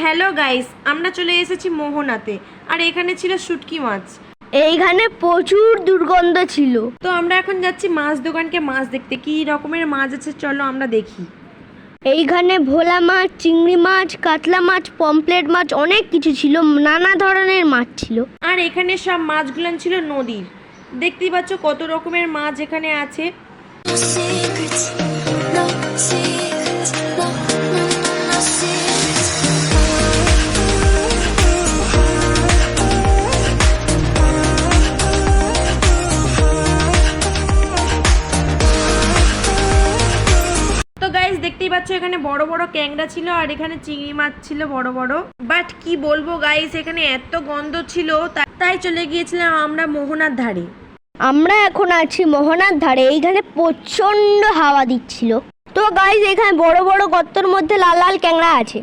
Hello guys, আমরা চলে এসেছি মোহনাতে। আর এখানে ছিল শুটকি মাছ। এইখানে প্রচুর দুর্গন্ধ ছিল। তো আমরা এখন যাচ্ছি মাছ দোকানকে মাছ দেখতে, কি রকমের মাছ আছে চলো আমরা দেখি। এইখানে ভোলা মাছ, চিংড়ি মাছ, কাতলা মাছ, পমফ্লেট মাছ, অনেক কিছু ছিল, নানা ধরনের মাছ ছিল। আর এখানে সব মাছগুলো ছিল নদীর। দেখতেই পাচ্ছ কত রকমের মাছ এখানে আছে। তো গাইস দেখতেই পাচ্ছ এখানে বড় বড় ক্যাংড়া ছিল আর এখানে চিংড়ি মাছ ছিল বড় বড়। বাট কি বলবো গাইস, এখানে এত গন্ধ ছিল তাই চলে গিয়েছিলাম আমরা মোহনার ধারে। আমরা এখন আছি মোহনার ধারে। এইখানে প্রচন্ড হাওয়া দিচ্ছিল। তো গাইস, এখানে বড় বড় গর্তের মধ্যে লাল লাল ক্যাংড়া আছে।